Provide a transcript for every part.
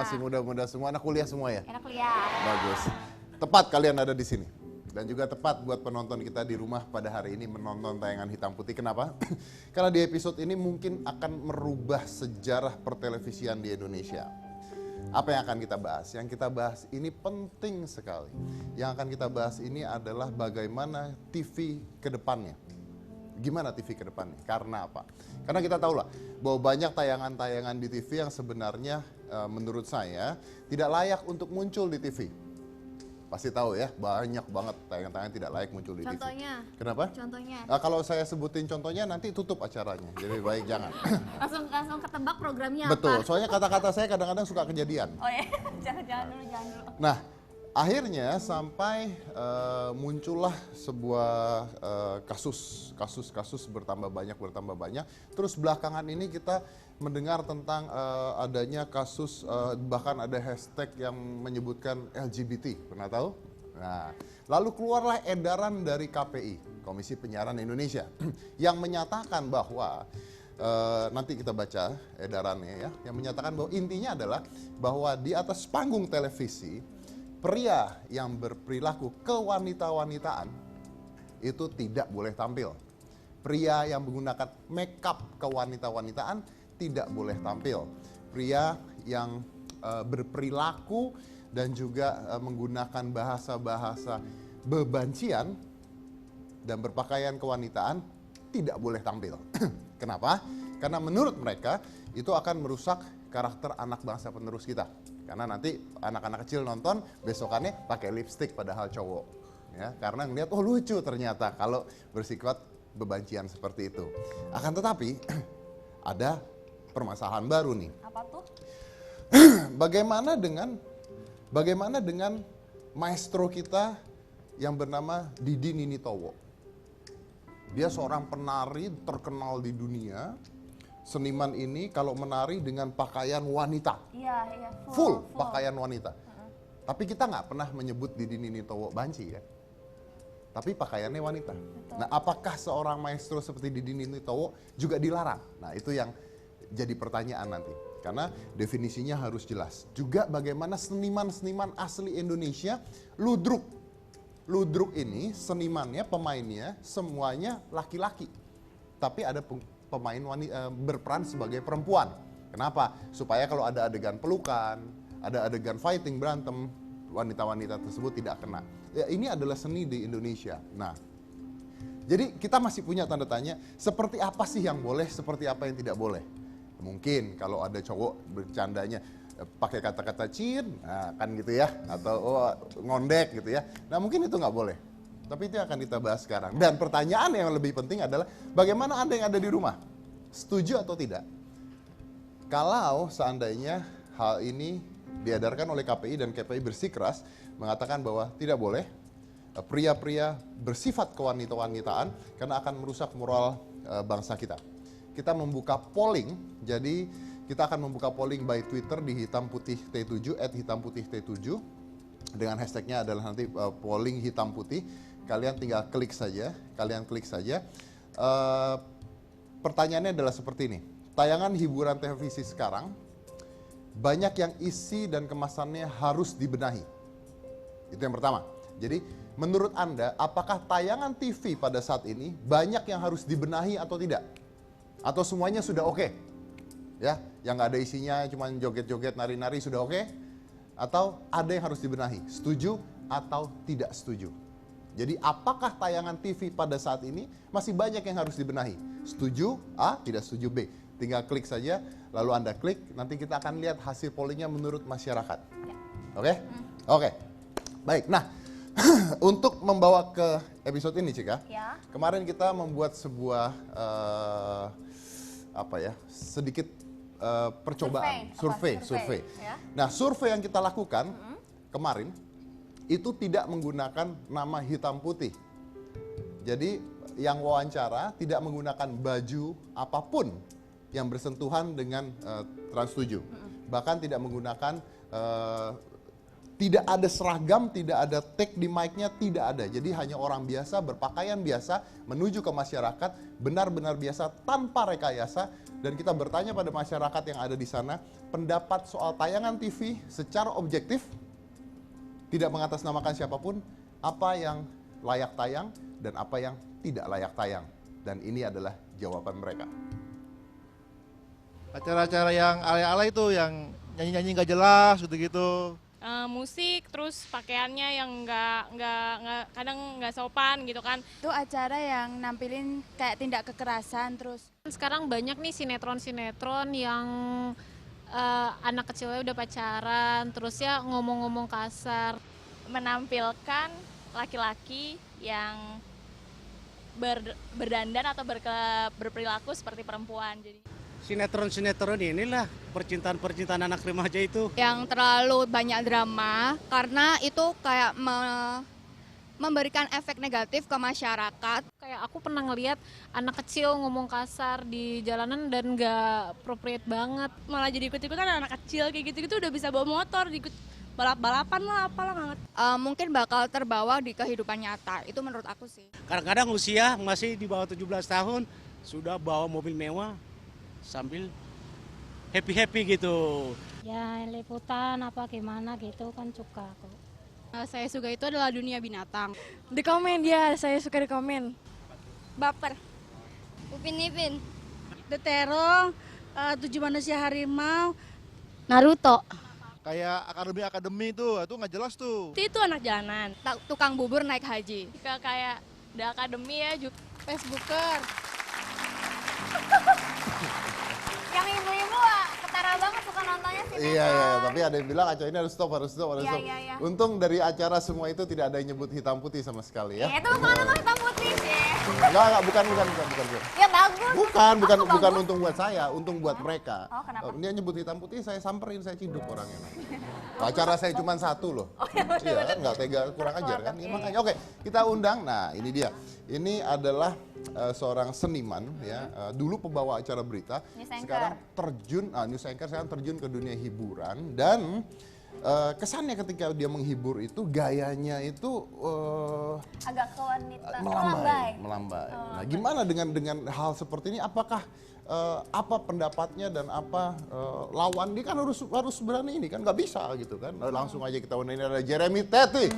masih muda-muda semua, anak kuliah semua ya? Anak kuliah. Bagus. Tepat kalian ada di sini. Dan juga tepat buat penonton kita di rumah pada hari ini menonton tayangan Hitam Putih. Kenapa? Karena di episode ini mungkin akan merubah sejarah pertelevisian di Indonesia. Apa yang akan kita bahas? Yang kita bahas ini penting sekali. Yang akan kita bahas ini adalah bagaimana TV ke depannya. Gimana TV ke depannya? Karena apa? Karena kita tahu lah bahwa banyak tayangan-tayangan di TV yang sebenarnya menurut saya tidak layak untuk muncul di TV. Pasti tahu ya, banyak banget tayangan-tayangan tidak layak muncul di Contohnya? TV. Kenapa? Contohnya? Kalau saya sebutin contohnya nanti tutup acaranya. Jadi baik jangan. Langsung ketebak programnya Betul, apa? soalnya kata-kata saya kadang-kadang suka kejadian. Oh ya, jangan dulu. Nah, akhirnya sampai muncullah sebuah kasus bertambah banyak. Terus belakangan ini kita mendengar tentang adanya kasus, bahkan ada hashtag yang menyebutkan LGBT, pernah tahu? Nah, lalu keluarlah edaran dari KPI, Komisi Penyiaran Indonesia, yang menyatakan bahwa nanti kita baca edarannya ya, yang menyatakan bahwa intinya adalah bahwa di atas panggung televisi pria yang berperilaku kewanita-wanitaan itu tidak boleh tampil. Pria yang menggunakan makeup kewanita-wanitaan tidak boleh tampil. Pria yang berperilaku dan juga menggunakan bahasa-bahasa bebancian dan berpakaian kewanitaan tidak boleh tampil. Kenapa? Karena menurut mereka itu akan merusak karakter anak bangsa penerus kita. Karena nanti anak-anak kecil nonton besokannya pakai lipstik padahal cowok. Ya, karena ngeliat oh lucu ternyata kalau bersikap bebancian seperti itu. Akan tetapi ada permasalahan baru nih. Apa tuh? Bagaimana dengan maestro kita yang bernama Didi Ninitowo. Dia seorang penari terkenal di dunia. Seniman ini kalau menari dengan pakaian wanita. Iya. Full pakaian wanita. Tapi kita nggak pernah menyebut Didi Ninitowo banci ya. Tapi pakaiannya wanita. Betul. Nah, apakah seorang maestro seperti Didi Ninitowo juga dilarang? Nah, itu yang jadi pertanyaan nanti. Karena definisinya harus jelas. Juga bagaimana seniman-seniman asli Indonesia ludruk. Ludruk ini senimannya, pemainnya semuanya laki-laki. Tapi ada pemain wanita berperan sebagai perempuan. Kenapa? Supaya kalau ada adegan pelukan, ada adegan fighting, berantem, wanita-wanita tersebut tidak kena. Ya, ini adalah seni di Indonesia. Nah, jadi kita masih punya tanda tanya, seperti apa sih yang boleh, seperti apa yang tidak boleh. Mungkin kalau ada cowok bercandanya pakai kata-kata cin, nah, kan gitu ya, atau ngondek gitu ya. Nah, mungkin itu nggak boleh. Tapi itu akan kita bahas sekarang. Dan pertanyaan yang lebih penting adalah bagaimana Anda yang ada di rumah? Setuju atau tidak? Kalau seandainya hal ini diedarkan oleh KPI dan KPI bersikeras mengatakan bahwa tidak boleh pria-pria bersifat kewanita-wanitaan karena akan merusak moral bangsa kita. Kita membuka polling, jadi kita akan membuka polling by Twitter di Hitam Putih T7 @hitamputih-T7 dengan hashtagnya adalah nanti polling hitam putih. Kalian tinggal klik saja, pertanyaannya adalah seperti ini. Tayangan hiburan televisi sekarang banyak yang isi dan kemasannya harus dibenahi. Itu yang pertama. Jadi menurut Anda apakah tayangan TV pada saat ini banyak yang harus dibenahi atau tidak? Atau semuanya sudah oke? Ya, yang nggak ada isinya cuma joget-joget, nari-nari sudah oke? Atau ada yang harus dibenahi? Setuju atau tidak setuju? Jadi apakah tayangan TV pada saat ini masih banyak yang harus dibenahi? Setuju A, tidak setuju B. Tinggal klik saja, lalu Anda klik, nanti kita akan lihat hasil pollingnya menurut masyarakat. Ya. Oke? Oke. Baik, nah untuk membawa ke episode ini Cika, Ya. kemarin kita membuat sebuah sedikit percobaan, survei. Ya. Nah, survei yang kita lakukan kemarin itu tidak menggunakan nama hitam putih. Jadi yang wawancara tidak menggunakan baju apapun yang bersentuhan dengan Trans 7. Bahkan tidak menggunakan tidak ada seragam, tidak ada tag di mic-nya, tidak ada. Jadi hanya orang biasa berpakaian biasa menuju ke masyarakat, benar-benar biasa tanpa rekayasa dan kita bertanya pada masyarakat yang ada di sana, pendapat soal tayangan TV secara objektif, tidak mengatasnamakan siapapun, apa yang layak tayang dan apa yang tidak layak tayang. Dan ini adalah jawaban mereka. Acara-acara yang alay-alay itu, yang nyanyi-nyanyi nggak jelas gitu-gitu. Musik, terus pakaiannya yang kadang nggak sopan gitu kan. Itu acara yang nampilin kayak tindak kekerasan terus. Sekarang banyak nih sinetron-sinetron yang anak kecilnya udah pacaran, terus ya ngomong-ngomong kasar. Menampilkan laki-laki yang berdandan atau berperilaku seperti perempuan. Jadi Sinetron-sinetron inilah percintaan anak remaja itu. Yang terlalu banyak drama karena itu kayak memberikan efek negatif ke masyarakat. Kayak aku pernah ngeliat anak kecil ngomong kasar di jalanan dan nggak appropriate banget. Malah jadi ikut-ikutan anak kecil kayak gitu-gitu udah bisa bawa motor, ikut balap-balapan lah apalah nggak ngerti. Mungkin bakal terbawa di kehidupan nyata, itu menurut aku sih. Kadang-kadang usia masih di bawah 17 tahun sudah bawa mobil mewah sambil happy-happy gitu. Ya liputan apa gimana gitu kan suka aku. Saya suka itu adalah dunia binatang. Di komen ya, saya suka di komen. Baper. Upin Ipin. The Terong, 7 Manusia Harimau, Naruto. Kayak akademi itu nggak jelas tuh. itu anak jalanan. Tukang bubur naik haji. kayak The Academy ya, Facebooker. yang ibu-ibu ketara banget suka nontonnya sinetron. Iya, tapi ada yang bilang acara ini harus stop. Iya, iya. Untung dari acara semua itu tidak ada yang nyebut hitam putih sama sekali ya. Itu bukan nama hitam putih sih. Enggak, bukan. Ya bagus. Bukan untung buat saya, untung buat mereka. Oh, kenapa? Dia nyebut hitam putih, saya samperin, saya ciduk orangnya. Acara saya cuma satu loh. Iya kan, nggak tega, kurang ajar kan. Ya, makanya, oke, kita undang. Nah, ini dia. Ini adalah seorang seniman ya, dulu pembawa acara berita, News anchor. sekarang terjun, news anchor sekarang terjun ke dunia hiburan dan kesannya ketika dia menghibur itu gayanya itu Agak ke wanita. melambai. Nah, gimana dengan hal seperti ini? Apakah apa pendapatnya dan apa lawan dia kan harus berani ini kan nggak bisa gitu kan? Langsung aja kita undang, ini ada Jeremy Teti.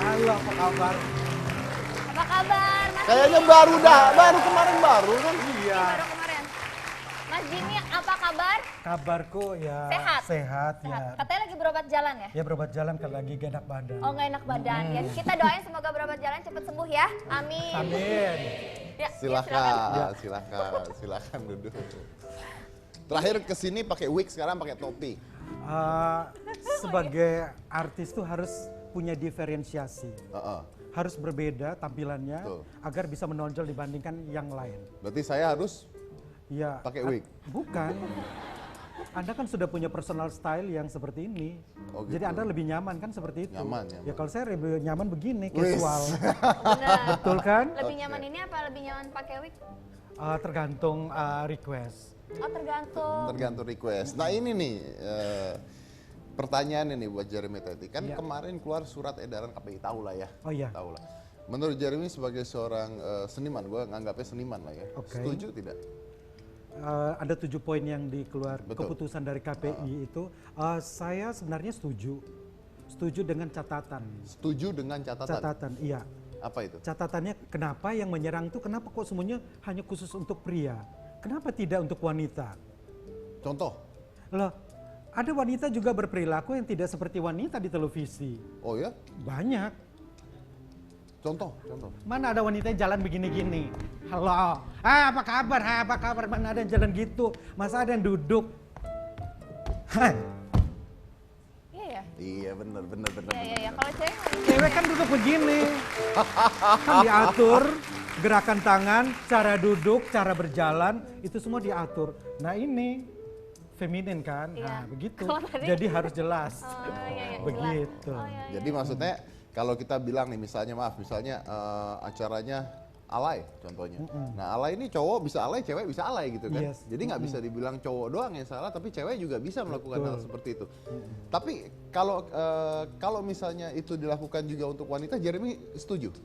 Halo, apa kabar? Apa kabar, Mas? Kayaknya baru kemarin kan? Iya. Baru kemarin. Mas Jimmy, apa kabar? Kabarku ya Sehat? sehat ya. Katanya lagi berobat jalan ya? Ya berobat jalan kalau lagi gak enak badan. Oh, nggak enak badan. Ya, kita doain semoga berobat jalan cepat sembuh ya. Amin. Amin. Ya, Silakan duduk. Terakhir kesini pakai wig, sekarang pakai topi. Sebagai artis tuh harus punya diferensiasi. Heeh. Harus berbeda tampilannya Betul. agar bisa menonjol dibandingkan yang lain. Berarti saya harus Ya. pakai wig. Bukan. Anda kan sudah punya personal style yang seperti ini. Oh, gitu. Jadi Anda lebih nyaman kan seperti itu. Nyaman. Ya kalau saya lebih nyaman begini, Wis. casual. Bener. Betul kan? Lebih Oke. nyaman ini apa lebih nyaman pakai wig? Tergantung request. Oh, tergantung. Tergantung request. Nah ini nih pertanyaan ini buat Jeremy Teti. Kan Ya. kemarin keluar surat edaran KPI, tahu lah ya. Oh iya. Tahu lah. Menurut Jeremy sebagai seorang seniman, gue nganggapnya seniman lah ya. Oke. Setuju tidak? Ada 7 poin yang dikeluar Betul. keputusan dari KPI itu. Saya sebenarnya setuju. Setuju dengan catatan. Setuju dengan catatan. Catatan, iya. Apa itu? Catatannya kenapa yang menyerang itu kenapa kok semuanya hanya khusus untuk pria? Kenapa tidak untuk wanita? Contoh. Loh, ada wanita juga berperilaku yang tidak seperti wanita di televisi. Oh ya? Banyak. Contoh. Mana ada wanita yang jalan begini-gini? Halo, apa kabar? Apa kabar? Mana ada yang jalan gitu? Masa ada yang duduk? Hai, Iya ya. Iya benar. Iya. Kalau cewek nggak cewek kan duduk begini. Kan diatur gerakan tangan, cara duduk, cara berjalan, itu semua diatur. Nah ini feminin kan? Iya. Nah begitu. Kalau tadi- Jadi harus jelas. iya. Begitu. Jadi maksudnya kalau kita bilang nih misalnya acaranya alay contohnya. Nah alay ini cowok bisa alay, cewek bisa alay gitu kan. Yes. Jadi nggak bisa dibilang cowok doang yang salah, tapi cewek juga bisa melakukan Betul. hal seperti itu. Tapi kalau misalnya itu dilakukan juga untuk wanita, Jeremy setuju?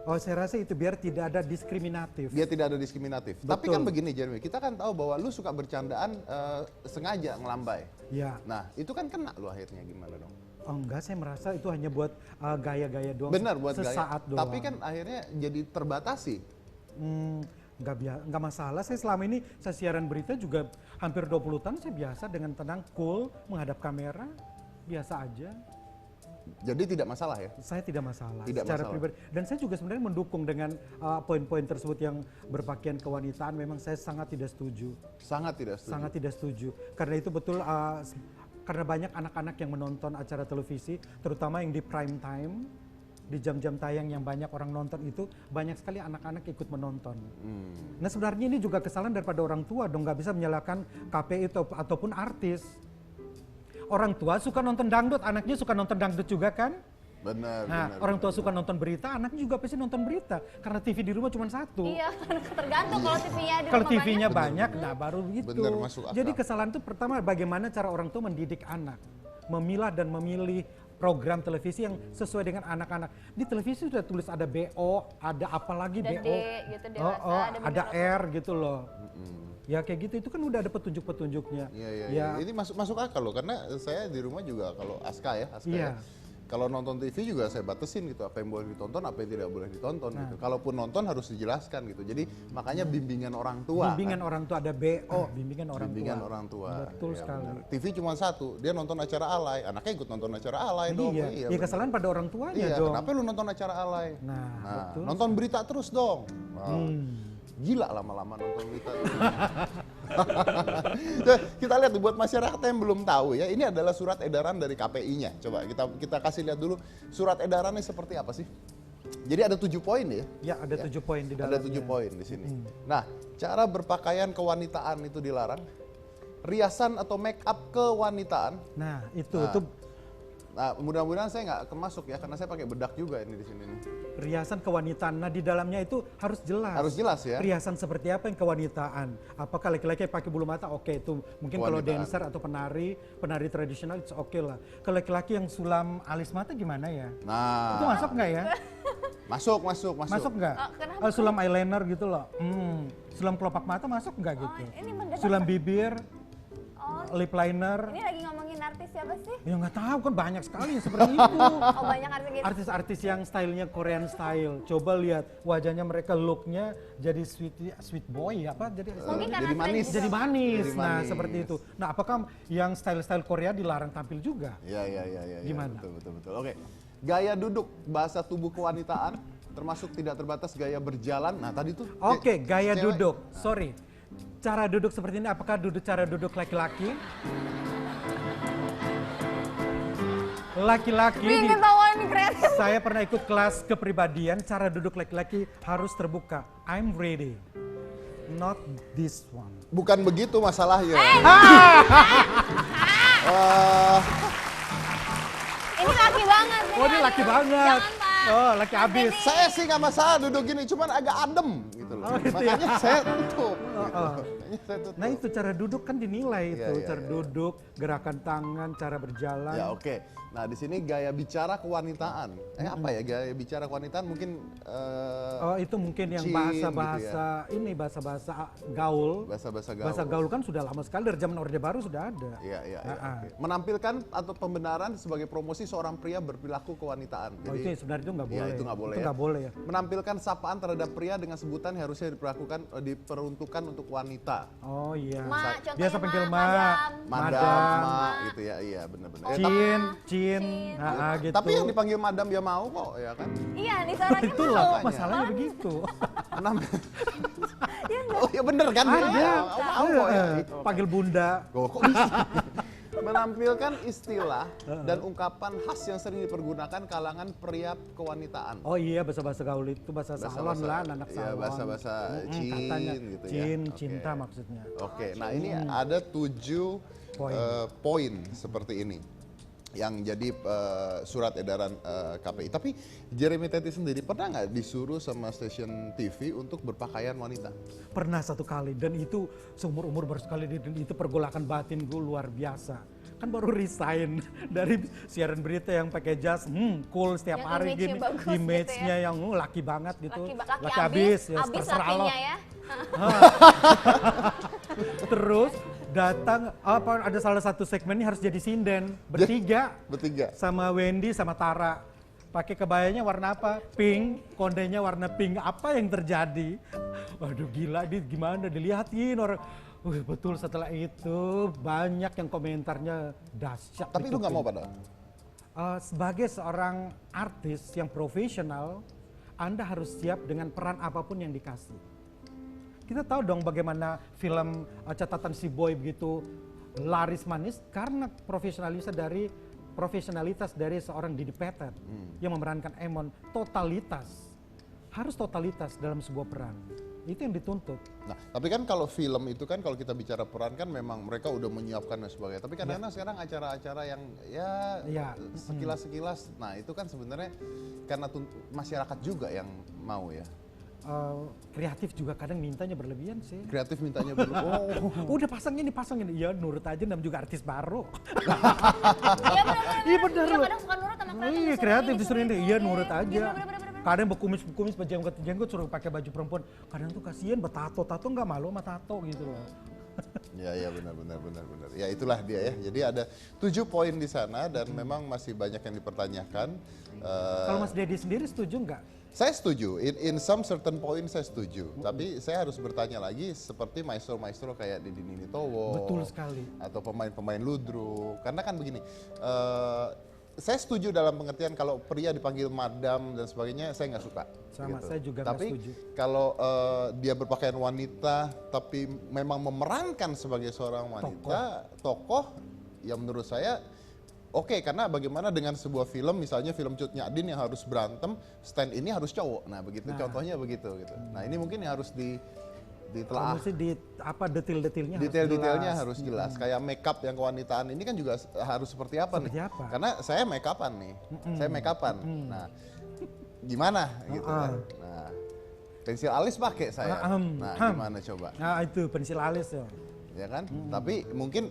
Oh, saya rasa itu biar tidak ada diskriminatif. Dia tidak ada diskriminatif. Betul. Tapi kan begini Jeremy, kita kan tahu bahwa lu suka bercandaan sengaja ngelambai. Ya. Nah, itu kan kena lu akhirnya gimana dong? Oh enggak, saya merasa itu hanya buat gaya-gaya doang. Benar buat sesaat gaya. doang. Tapi kan akhirnya jadi terbatasi. Nggak masalah. Saya selama ini saya siaran berita juga hampir 20 tahun saya biasa dengan tenang, cool, menghadap kamera, biasa aja. Jadi tidak masalah ya? Saya tidak masalah Tidak secara masalah. pribadi. Dan saya juga sebenarnya mendukung dengan poin-poin tersebut yang berpakaian kewanitaan. Memang saya sangat tidak setuju. Sangat tidak setuju. Sangat tidak setuju. Karena itu betul, karena banyak anak-anak yang menonton acara televisi, terutama yang di prime time, di jam-jam tayang yang banyak orang nonton itu, banyak sekali anak-anak ikut menonton. Nah sebenarnya ini juga kesalahan daripada orang tua dong, nggak bisa menyalahkan KPI ataupun artis. Orang tua suka nonton dangdut, anaknya suka nonton dangdut juga kan? Benar, Nah, benar, orang tua benar. suka nonton berita, anaknya juga pasti nonton berita. Karena TV di rumah cuma satu. Iya, tergantung kalau TV-nya di Kalau rumah TV-nya banyak. banyak, nah baru gitu. Bener, masuk akal. Jadi kesalahan itu pertama bagaimana cara orang tua mendidik anak. Memilah dan memilih program televisi yang sesuai dengan anak-anak. Di televisi sudah tulis ada BO, ada apa lagi Ada BO. D gitu, dewasa, ada ada beberapa. R gitu loh. Ya kayak gitu, itu kan udah ada petunjuk-petunjuknya. Iya, iya, Ya, iya. Ini masuk akal loh, karena saya di rumah juga kalau Aska ya, Iya. kalau nonton TV juga saya batasin gitu, apa yang boleh ditonton, apa yang tidak boleh ditonton Nah. gitu. Kalaupun nonton harus dijelaskan gitu. Jadi makanya bimbingan orang tua. bimbingan orang tua ada BO, bimbingan orang Bimbingan tua. orang tua. Betul Iya, sekali. benar. TV cuma satu, dia nonton acara alay, anaknya ikut nonton acara alay dong. Iya, ya benar. kesalahan pada orang tuanya Iya, dong. kenapa lu nonton acara alay? Nah, betul. Nonton berita terus dong. Wow. Gila lama-lama nonton berita. Kita lihat buat masyarakat yang belum tahu ya, ini adalah surat edaran dari KPI-nya. Coba kita kasih lihat dulu surat edarannya seperti apa sih. Jadi ada 7 poin ya. Ya, ada 7 poin di dalamnya. Ada 7 poin di sini. Nah, cara berpakaian kewanitaan itu dilarang. Riasan atau make up kewanitaan. Nah, itu Nah, mudah-mudahan saya nggak kemasuk ya, karena saya pakai bedak juga ini di sini nih. riasan kewanitaan. Nah, di dalamnya itu harus jelas. Harus jelas ya. Riasan seperti apa yang kewanitaan? Apakah laki-laki pakai bulu mata? Oke, itu mungkin kalau Kewanitaan. dancer atau penari tradisional itu oke lah. Kalau laki-laki yang sulam alis mata gimana ya? Nah, Itu masuk nggak ya? masuk. Masuk nggak? kenapa? Sulam eyeliner gitu loh. Sulam kelopak mata masuk nggak gitu? Ini mendesak. Sulam bibir, lip liner. Ini lagi ngomongin artis siapa sih? Ya nggak tahu kan banyak sekali yang seperti itu. Oh, banyak artis gitu. Artis-artis yang stylenya Korean style. Coba lihat wajahnya mereka, looknya jadi sweet boy apa? Jadi Mungkin karena jadi manis. tren jadi manis. Jadi Nah, manis. seperti itu. Nah, apakah yang style-style Korea dilarang tampil juga? Iya. Gimana? Betul. Oke. Gaya duduk, bahasa tubuh kewanitaan, termasuk tidak terbatas gaya berjalan. Nah, tadi tuh. Oke, gaya cewek. duduk. Sorry. Cara duduk seperti ini, apakah cara duduk laki-laki? Laki-laki Wih, ketawa ini kreatif. saya pernah ikut kelas kepribadian, cara duduk laki-laki harus terbuka. I'm ready. Not this one. Bukan begitu masalahnya. Ini laki banget. Oh, ini laki banget. Jangan, Pak. Oh, laki abis. Saya sih nggak masalah duduk gini, cuman agak adem gitu loh. Oh, gitu ya. Makanya saya tutup. Gitu. Makanya saya tutup. Nah, itu cara duduk kan dinilai itu, Iya, cara iya. duduk, gerakan tangan, cara berjalan. Ya oke. Nah di sini gaya bicara kewanitaan. Apa ya gaya bicara kewanitaan mungkin Oh, itu mungkin yang Chin bahasa-bahasa ini bahasa-bahasa gaul. bahasa-bahasa gaul. Bahasa gaul kan sudah lama sekali, dari zaman Orde Baru sudah ada. Iya. Ah, Oke. Menampilkan atau pembenaran sebagai promosi seorang pria berperilaku kewanitaan. Oh, itu sebenarnya itu nggak boleh. Iya, itu nggak boleh Itu ya. nggak boleh ya. Menampilkan sapaan terhadap pria dengan sebutan yang harusnya diperuntukkan untuk wanita. Oh iya. Ma, contohnya Biasa panggil Ma, Madam, ma, gitu ya, iya benar-benar. Cin, gitu. Tapi yang dipanggil madam ya mau kok, ya kan? Iya, nih suaranya Itulah mau. masalahnya begitu. Oh ya bener kan? Ada. Mau kok ya. Panggil bunda. Kok bisa? Menampilkan istilah dan ungkapan khas yang sering dipergunakan kalangan pria kewanitaan. Oh iya, bahasa-bahasa gaul itu bahasa salon lah, anak Iya, salon. bahasa-bahasa Katanya cin gitu ya. cin, Oke. cinta maksudnya. Oke, nah ini ada 7 poin seperti ini yang jadi surat edaran KPI. Tapi Jeremy Teti sendiri pernah nggak disuruh sama stasiun TV untuk berpakaian wanita? Pernah satu kali, dan itu seumur-umur baru sekali, dan itu pergolakan batin gue luar biasa. kan baru resign dari siaran berita yang pakai jas, cool setiap Yang hari image-nya gini, bagus gitu image-nya ya. yang laki banget gitu, Laki abis, ya abis terserah lo. lakinya ya. Terus datang ada salah satu segmen ini harus jadi sinden bertiga sama Wendy sama Tara. Pakai kebayanya warna apa? Pink, kondenya warna pink. Apa yang terjadi? Waduh gila, gimana dilihatin orang. Betul, setelah itu banyak yang komentarnya dahsyat. Tapi lu nggak mau padahal? Sebagai seorang artis yang profesional, Anda harus siap dengan peran apapun yang dikasih. Kita tahu dong bagaimana film Catatan Si Boy begitu laris manis karena profesionalitas dari seorang Didi Petet yang memerankan Emon. Harus totalitas dalam sebuah peran. Itu yang dituntut. Nah, tapi kan kalau film itu kan kalau kita bicara peran kan memang mereka udah menyiapkan dan sebagainya. Tapi kadang-kadang sekarang acara-acara yang sekilas-sekilas, nah itu kan sebenarnya karena masyarakat juga yang mau ya. Kreatif juga kadang mintanya berlebihan sih. Kreatif mintanya berlebihan. Udah pasangin. Ya nurut aja, namanya juga artis baru. Iya benar. Iya Kadang suka nurut sama kreatif. Iya kreatif disuruh ini. Iya nurut aja. Bener. Kadang berkumis berjenggot suruh pakai baju perempuan. Kadang tuh kasihan bertato nggak malu sama tato gitu loh. Ya benar. Ya itulah dia ya. Jadi ada 7 poin di sana dan memang masih banyak yang dipertanyakan. Kalau Mas Dedi sendiri setuju nggak? Saya setuju, in some certain point saya setuju. Tapi saya harus bertanya lagi seperti maestro-maestro kayak Didi Ninitowo. Betul sekali. Atau pemain-pemain ludruk. Karena kan begini, saya setuju dalam pengertian kalau pria dipanggil madam dan sebagainya, saya nggak suka. Sama, gitu. saya juga nggak setuju. Tapi kalau dia berpakaian wanita, tapi memang memerankan sebagai seorang wanita, tokoh, yang menurut saya oke, karena bagaimana dengan sebuah film, misalnya film Cut Nyak-Din yang harus berantem, stand ini harus cowok. Nah begitu, contohnya begitu. Gitu. Nah ini mungkin yang harus ditelaah. Mesti detail-detailnya Detail-detailnya harus jelas. Kayak makeup yang kewanitaan ini kan juga harus seperti apa nih? Karena saya make upan nih, saya make upan. Nah gimana gitu kan? Nah pensil alis pakai saya. Nah gimana coba? Nah itu pensil alis ya kan? Tapi mungkin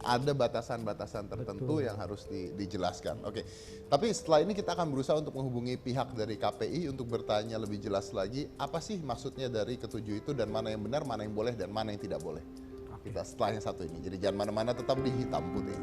ada batasan-batasan tertentu yang harus dijelaskan. Oke. Tapi setelah ini kita akan berusaha untuk menghubungi pihak dari KPI untuk bertanya lebih jelas lagi apa sih maksudnya dari ketujuh itu dan mana yang benar, mana yang boleh dan mana yang tidak boleh. Kita setelah yang satu ini. Jadi jangan mana-mana, tetap di Hitam Putih.